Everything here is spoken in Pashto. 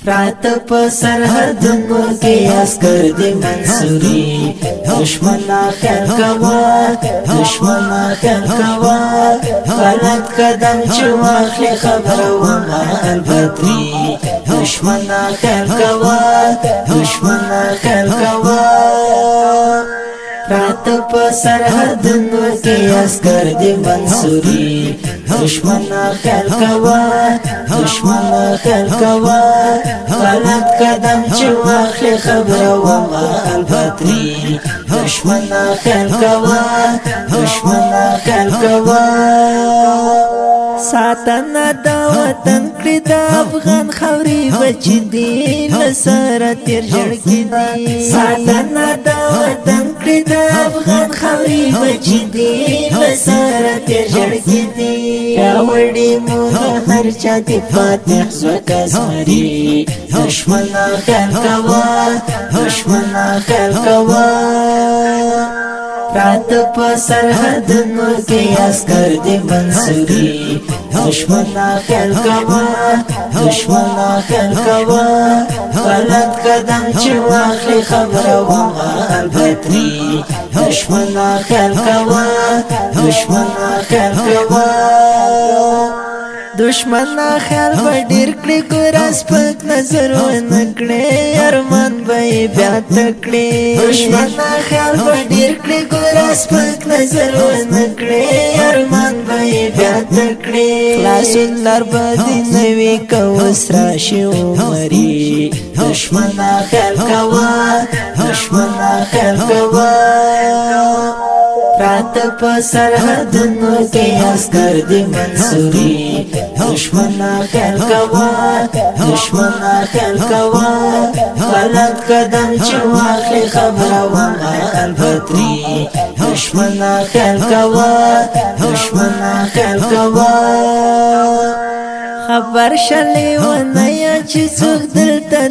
प्रात په سرحدونو کې عسکر دي منصوري دشمنا خیال کوا دشمنا خیال کوا غلط قدم چې واخلي خبره وما البدري دشمنا خیال کوا دشمنا خیال کوا رات په سرحدونو کې عسکر دي منصوري دشمنا خیال کوا دشمنا خیال کوا غلط قدم چې واخلي خبره وما البدري دشمنا خیال کوا دشمنا خیال کوا ساتنه د وطن کړی د افغان خاورې بچی دي لسره تیر جړګي دي ساتنه د وطن کړی د افغان خاورې بچی دي لسره تیر جړګي دي راوړي مو هر چا دي فاتح زکه زمري دشمنا خیال کوا دشمنا خیال کوا رات په سرحدونو کې عسکر دي منصوري دشمنا خیال کوا دشمنا خیال کوا غلط قدم چې واخلي خبره وما البدري دشمنا خیال کوا دشمنا خیال کوا دشمنا خیال به ډیر کړي ګوراس پک نظر ونکړي ارمان به بیا تکړي دشمنا خیال به ډیر کړي ګوراس پک نظر ونکړي ارمان به بیا تکړي خلاصون لار باندې نوي کوس راشي عمري دشمنا خیال کوا دشمنا خیال کوا رات په سرحدونو کې عسکر دي منصوري دشمنا خیال کوا دشمنا خیال کوا غلط قدم چې واخلي خبره وما البدري دشمنا خیال کوا دشمنا خیال کوا خبر شلې ونه چې څوک دلته